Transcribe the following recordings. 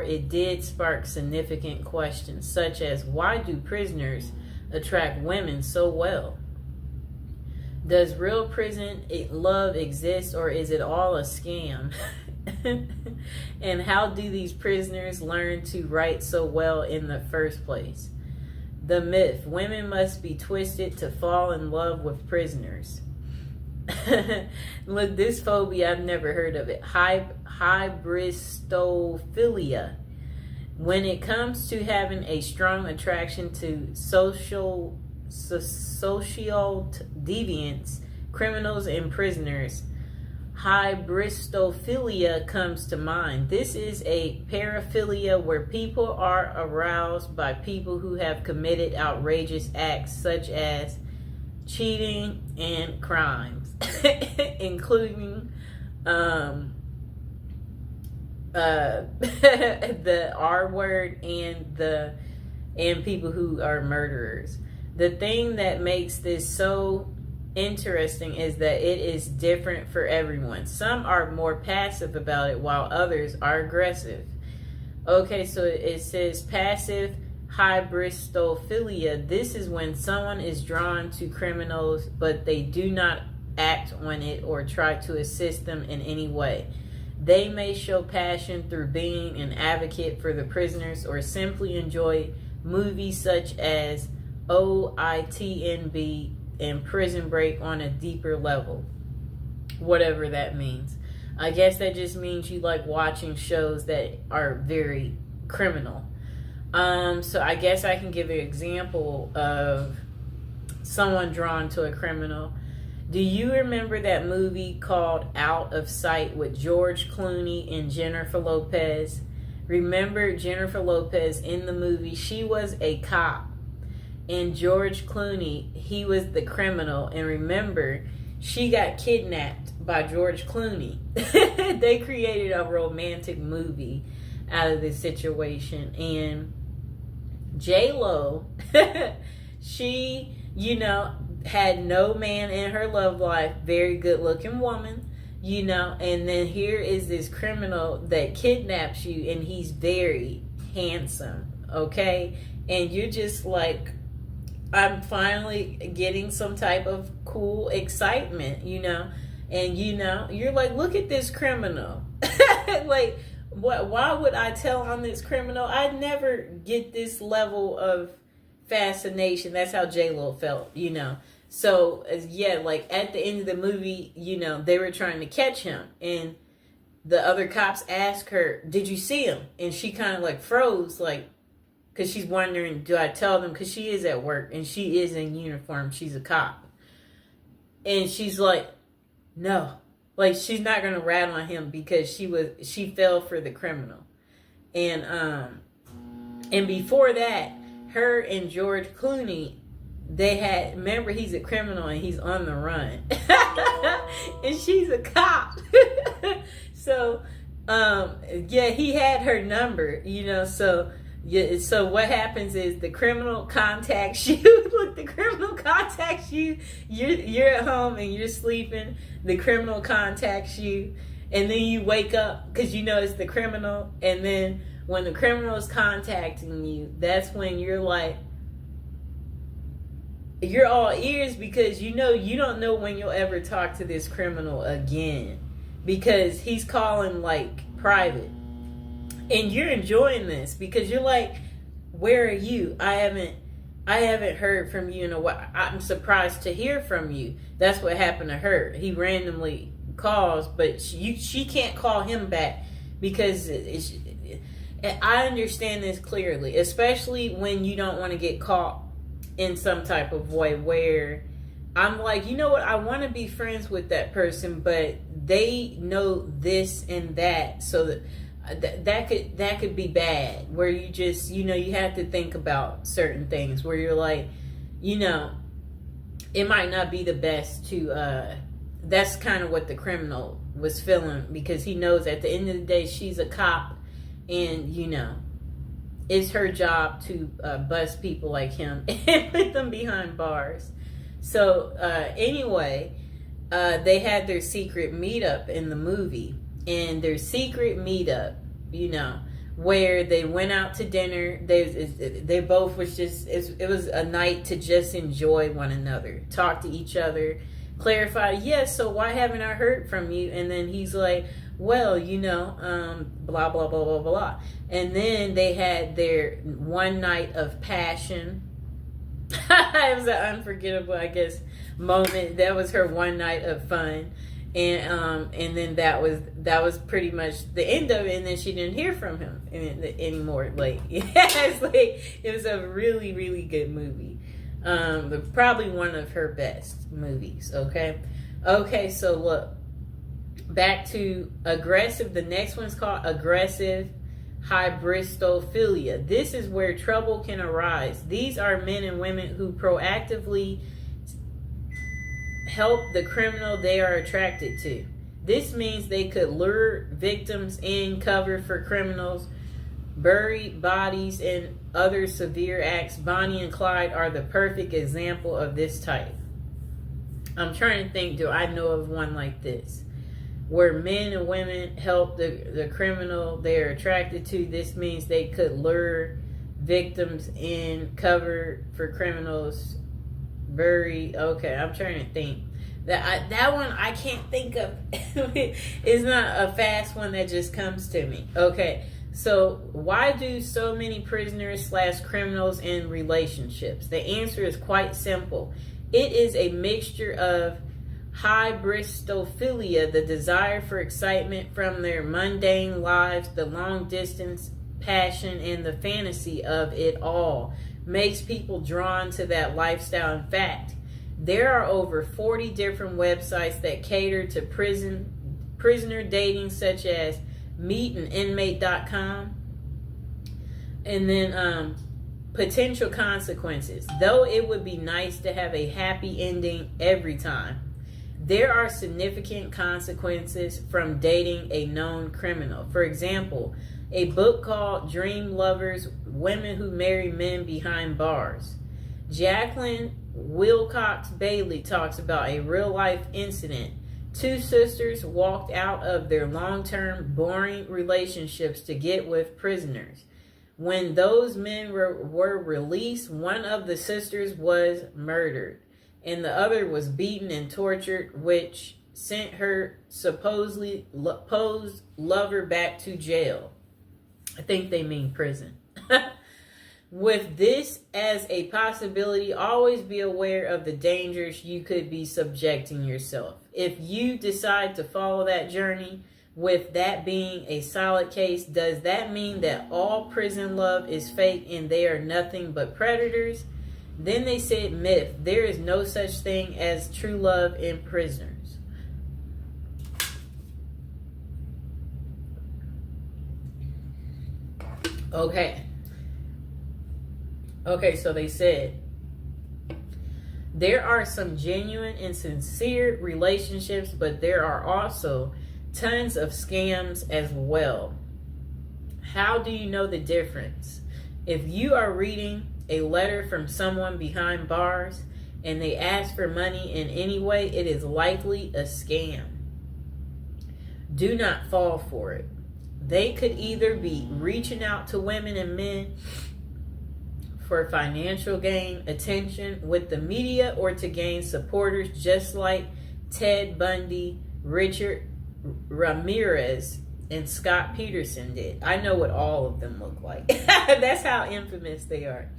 it did spark significant questions, such as why do prisoners attract women so well? Does real prison love exist, or is it all a scam? And how do these prisoners learn to write so well in the first place? The myth: women must be twisted to fall in love with prisoners. Look, this phobia, I've never heard of it. Hybristophilia. When it comes to having a strong attraction to social deviants, criminals, and prisoners, hybristophilia comes to mind. This is a paraphilia where people are aroused by people who have committed outrageous acts such as cheating and crimes, including the R word and people who are murderers. The thing that makes this so interesting is that it is different for everyone. Some are more passive about it while others are aggressive. Okay, so it says passive hybristophilia. This is when someone is drawn to criminals, but they do not act on it or try to assist them in any way. They may show passion through being an advocate for the prisoners or simply enjoy movies such as OITNB and Prison Break on a deeper level. Whatever that means. I guess that just means you like watching shows that are very criminal. So I guess I can give an example of someone drawn to a criminal. Do you remember that movie called Out of Sight with George Clooney and Jennifer Lopez? Remember Jennifer Lopez in the movie? She was a cop. And George Clooney, he was the criminal. And remember, she got kidnapped by George Clooney. They created a romantic movie out of this situation. And J-Lo, she, had no man in her love life. Very good looking woman, and then here is this criminal that kidnaps you, and he's very handsome, okay? And you're just like, I'm finally getting some type of cool excitement, and you're like, look at this criminal. Like, why would I tell on this criminal? I'd never get this level of fascination. That's how J-Lo felt, So, yeah, like at the end of the movie, they were trying to catch him. And the other cops asked her, did you see him? And she kind of like froze, like, because she's wondering, do I tell them? Because she is at work and she is in uniform. She's a cop. And she's like, no. Like, she's not going to rat on him because she fell for the criminal. And before that, her and George Clooney, remember, he's a criminal and he's on the run. And she's a cop. So, he had her number, so... Yeah, so what happens is the criminal contacts you. Look, the criminal contacts you. You're at home and you're sleeping. The criminal contacts you, and then you wake up because it's the criminal. And then when the criminal is contacting you, that's when you're like, you're all ears because you don't know when you'll ever talk to this criminal again because he's calling like private. And you're enjoying this because you're like, where are you? I haven't heard from you in a while. I'm surprised to hear from you. That's what happened to her. He randomly calls, but she can't call him back because I understand this clearly, especially when you don't want to get caught in some type of way where I'm like, you know what? I want to be friends with that person, but they know this and that, so that could be bad, where you just you have to think about certain things where you're like, it might not be the best to that's kind of what the criminal was feeling because he knows at the end of the day she's a cop and it's her job to bust people like him and put them behind bars. So anyway, they had their secret meetup in the movie. And their secret meetup, where they went out to dinner. They both was just, it was a night to just enjoy one another, talk to each other, clarify, yes, so why haven't I heard from you? And then he's like, well, blah, blah, blah, blah, blah. And then they had their one night of passion. It was an unforgettable, I guess, moment. That was her one night of fun. And then that was pretty much the end of it. And then she didn't hear from him anymore. Like, yes, like, it was a really, really good movie. Probably one of her best movies. Okay, so look, back to aggressive. The next one's called aggressive hybristophilia. This is where trouble can arise. These are men and women who proactively help the criminal they are attracted to. This means they could lure victims in, cover for criminals, bury bodies, and other severe acts. Bonnie and Clyde are the perfect example of this type. I'm trying to think, do I know of one like this? Where men and women help the criminal they're attracted to. This means they could lure victims in, cover for criminals, bury. Okay, I'm trying to think. That one I can't think of. It's not a fast one that just comes to me. Okay, so why do so many prisoners / criminals in relationships? The answer is quite simple. It is a mixture of hybristophilia, the desire for excitement from their mundane lives, the long distance passion, and the fantasy of it all makes people drawn to that lifestyle. In fact, there are over 40 different websites that cater to prisoner dating, such as meetaninmate.com. And then potential consequences. Though it would be nice to have a happy ending every time, there are significant consequences from dating a known criminal. For example, a book called Dream Lovers: Women Who Marry Men Behind Bars. Jacqueline Wilcox Bailey talks about a real-life incident. Two sisters walked out of their long-term, boring relationships to get with prisoners. When those men were released, one of the sisters was murdered, and the other was beaten and tortured, which sent her supposedly posed lover back to jail. I think they mean prison. With this as a possibility, always be aware of the dangers you could be subjecting yourself. If you decide to follow that journey, with that being a solid case, does that mean that all prison love is fake and they are nothing but predators? Then they said myth. There is no such thing as true love in prisoners. Okay, so they said there are some genuine and sincere relationships, but there are also tons of scams as well. How do you know the difference? If you are reading a letter from someone behind bars and they ask for money in any way, it is likely a scam. Do not fall for it. They could either be reaching out to women and men for financial gain, attention with the media, or to gain supporters, just like Ted Bundy, Richard Ramirez, and Scott Peterson did. I know what all of them look like. That's how infamous they are.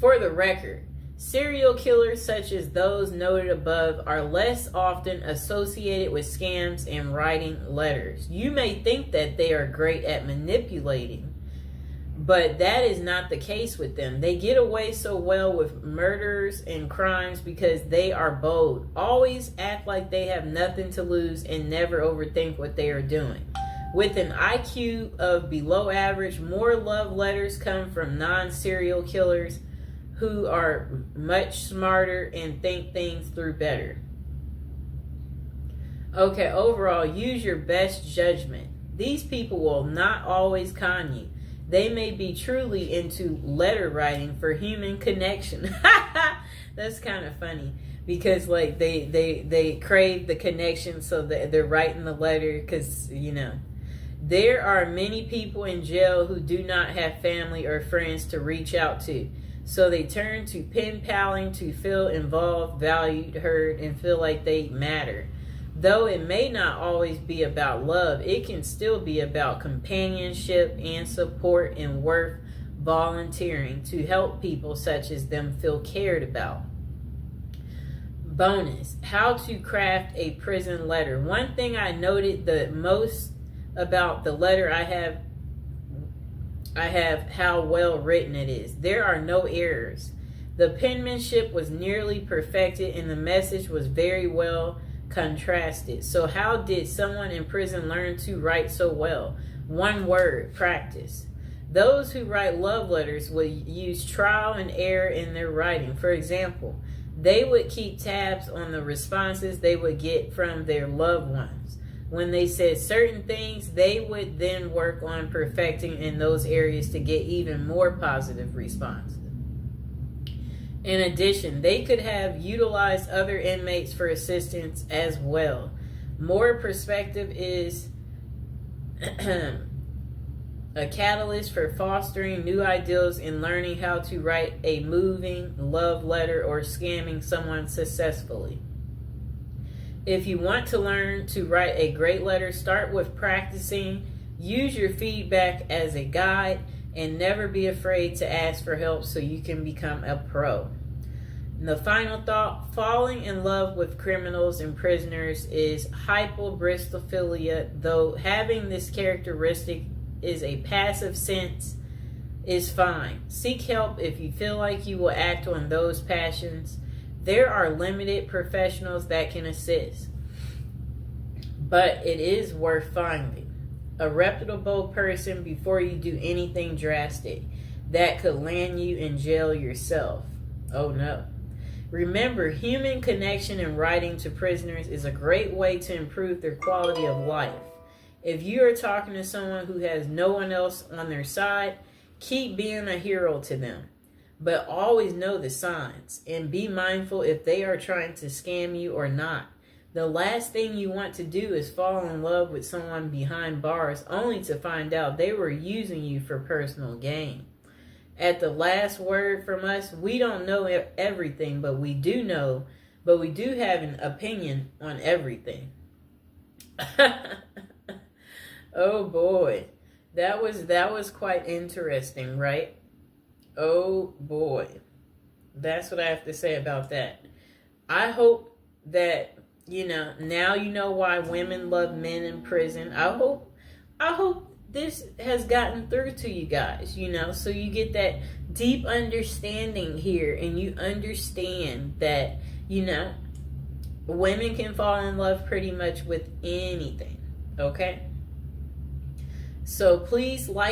For the record, serial killers such as those noted above are less often associated with scams and writing letters. You may think that they are great at manipulating, but that is not the case with them. They get away so well with murders and crimes because they are bold, always act like they have nothing to lose, and never overthink what they are doing. With an IQ of below average, more love letters come from non-serial killers who are much smarter and think things through better. Okay, overall, use your best judgment. These people will not always con you. They may be truly into letter writing for human connection. That's kind of funny because like they crave the connection, so that they're writing the letter because, you know, There are many people in jail who do not have family or friends to reach out to. So they turn to pen paling to feel involved, valued, heard, and feel like they matter. Though it may not always be about love, it can still be about companionship and support and worth volunteering to help people such as them feel cared about. Bonus, how to craft a prison letter. One thing I noted the most about the letter I have how well written it is. There are no errors. The penmanship was nearly perfected and the message was very well contrasted. So how did someone in prison learn to write so well? One word: practice. Those who write love letters will use trial and error in their writing. For example, they would keep tabs on the responses they would get from their loved ones. When they said certain things, they would then work on perfecting in those areas to get even more positive responses. In addition, they could have utilized other inmates for assistance as well. More perspective is a catalyst for fostering new ideals in learning how to write a moving love letter or scamming someone successfully. If you want to learn to write a great letter, start with practicing. Use your feedback as a guide and never be afraid to ask for help so you can become a pro. And the final thought, falling in love with criminals and prisoners is hypobristophilia. Though having this characteristic is a passive sense, is fine. Seek help if you feel like you will act on those passions. There are limited professionals that can assist, but it is worth finding a reputable person before you do anything drastic that could land you in jail yourself. Oh no. Remember, human connection and writing to prisoners is a great way to improve their quality of life. If you are talking to someone who has no one else on their side, keep being a hero to them. But always know the signs and be mindful if they are trying to scam you or not. The last thing you want to do is fall in love with someone behind bars only to find out they were using you for personal gain. At the last word from us, we don't know everything, but we do have an opinion on everything. Oh boy. That was quite interesting, right? Oh boy. That's what I have to say about that. I hope that, now you know why women love men in prison. I hope this has gotten through to you guys, so you get that deep understanding here and you understand that, women can fall in love pretty much with anything, okay? So please like